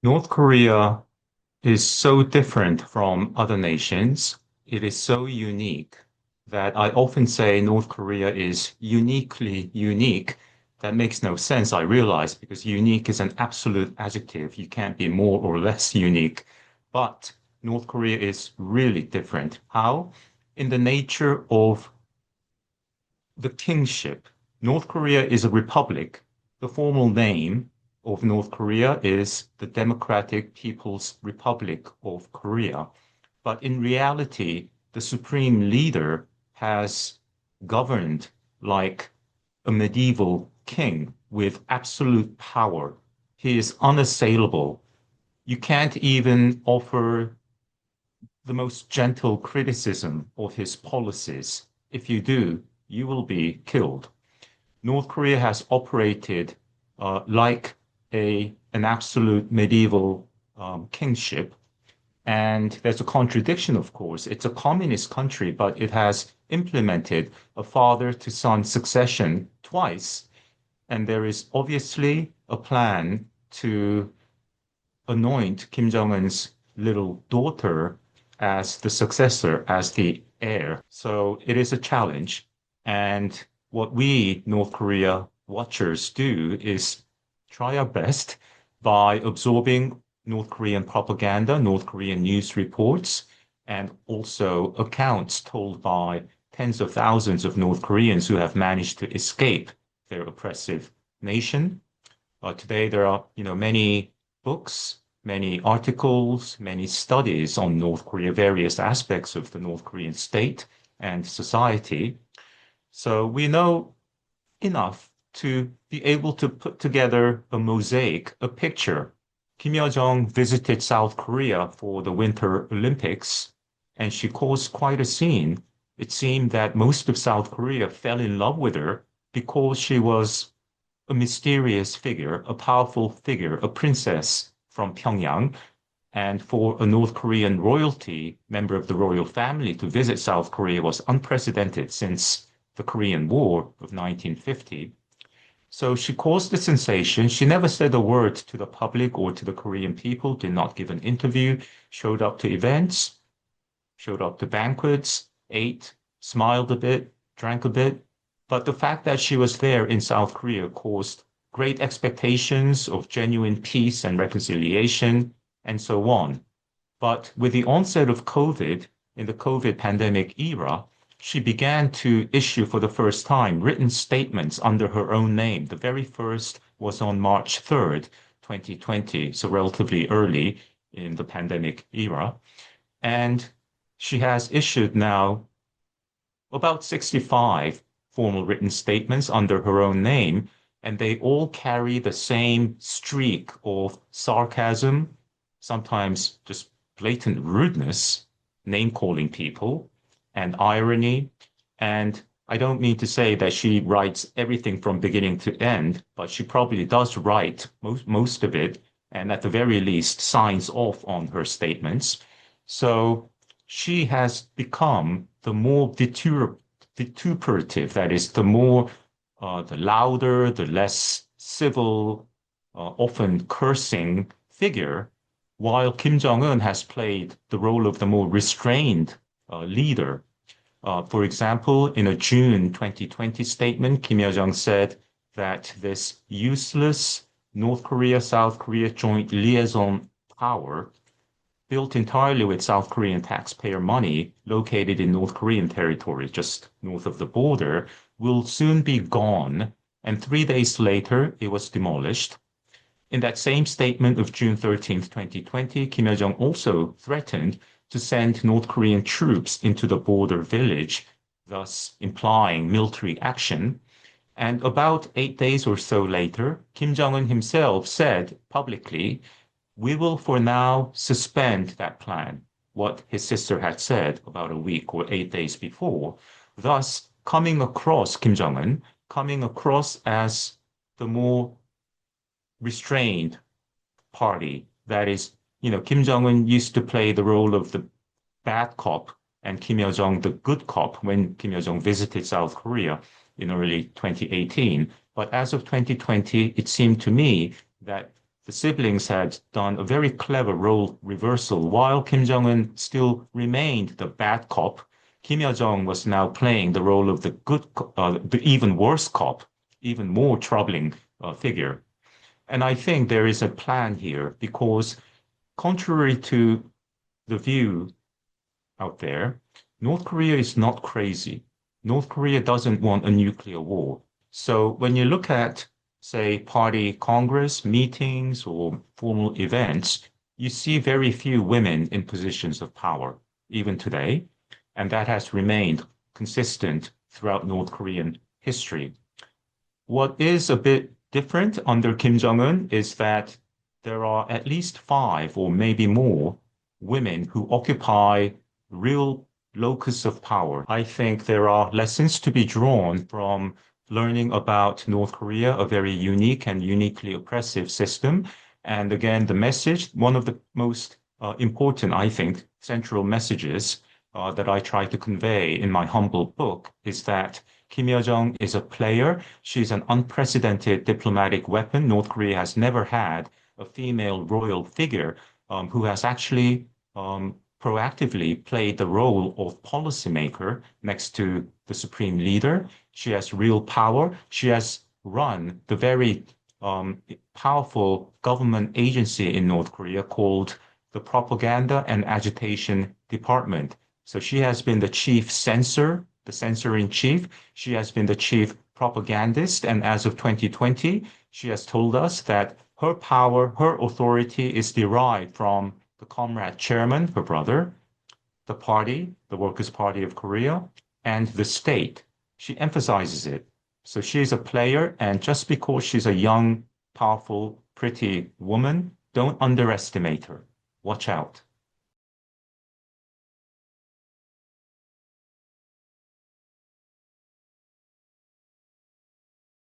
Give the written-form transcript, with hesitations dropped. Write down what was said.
North Korea is so different from other nations. It is so unique that I often say North Korea is uniquely unique. That makes no sense, I realize, because unique is an absolute adjective. You can't be more or less unique. But North Korea is really different. How? In the nature of the kingship. North Korea is a republic. The formal name of North Korea is the Democratic People's Republic of Korea. But in reality, the supreme leader has governed like a medieval king with absolute power. He is unassailable. You can't even offer the most gentle criticism of his policies. If you do, you will be killed. North Korea has operated like an absolute medieval kingship. And there's a contradiction, of course. It's a communist country, but it has implemented a father to son succession twice. And there is obviously a plan to anoint Kim Jong-un's little daughter as the successor, as the heir. So it is a challenge. And what we North Korea watchers do is try our best by absorbing North Korean propaganda, North Korean news reports, and also accounts told by tens of thousands of North Koreans who have managed to escape their oppressive nation. Today, there are, many books, many articles, many studies on North Korea, various aspects of the North Korean state and society. So we know enough to be able to put together a mosaic, a picture. Kim Yo-jong visited South Korea for the Winter Olympics, and she caused quite a scene. It seemed that most of South Korea fell in love with her because she was a mysterious figure, a powerful figure, a princess from Pyongyang. And for a North Korean royalty, member of the royal family, to visit South Korea was unprecedented since the Korean War of 1950. So she caused a sensation. She never said a word to the public or to the Korean people, did not give an interview, showed up to events, showed up to banquets, ate, smiled a bit, drank a bit. But the fact that she was there in South Korea caused great expectations of genuine peace and reconciliation, and so on. But with the onset of COVID, in the COVID pandemic era, she began to issue for the first time written statements under her own name. The very first was on March 3rd, 2020, so relatively early in the pandemic era. And she has issued now about 65 formal written statements under her own name, and they all carry the same streak of sarcasm, sometimes just blatant rudeness, name calling people, and irony. And I don't mean to say that she writes everything from beginning to end, but she probably does write most of it, and at the very least signs off on her statements. So she has become the more vituperative, that is, the louder, the less civil, often cursing figure, while Kim Jong-un has played the role of the more restrained leader. For example, in a June 2020 statement, Kim Yo-jong said that this useless North Korea-South Korea joint liaison power built entirely with South Korean taxpayer money located in North Korean territory, just north of the border, will soon be gone. And 3 days later, it was demolished. In that same statement of June 13th, 2020, Kim Yo-jong also threatened to send North Korean troops into the border village, thus implying military action. And about 8 days or so later, Kim Jong-un himself said publicly, "We will for now suspend that plan," what his sister had said about a week or 8 days before, thus coming across Kim Jong-un, coming across as the more restrained party. That is, Kim Jong-un used to play the role of the bad cop and Kim Yo-jong the good cop when Kim Yo-jong visited South Korea in early 2018. But as of 2020, it seemed to me that the siblings had done a very clever role reversal. While Kim Jong-un still remained the bad cop, Kim Yo-jong was now playing the role of the even worse cop, even more troubling figure. And I think there is a plan here because, contrary to the view out there, North Korea is not crazy. North Korea doesn't want a nuclear war. So when you look at, say, party congress meetings or formal events, you see very few women in positions of power, even today. And that has remained consistent throughout North Korean history. What is a bit different under Kim Jong-un is that there are at least five or maybe more women who occupy real locus of power. I think there are lessons to be drawn from learning about North Korea, a very unique and uniquely oppressive system. And again, the message, one of the most important, I think, central messages that I try to convey in my humble book is that Kim Yo-jong is a player. She's an unprecedented diplomatic weapon. North Korea has never had a female royal figure who has actually proactively played the role of policymaker next to the supreme leader. She has real power. She has run the very powerful government agency in North Korea called the Propaganda and Agitation Department. So she has been the chief censor, the censor in chief. She has been the chief propagandist. And as of 2020, she has told us that her power, her authority is derived from the comrade chairman, her brother, the party, the Workers' Party of Korea, and the state. She emphasizes it. So she's a player, and just because she's a young, powerful, pretty woman, don't underestimate her. Watch out.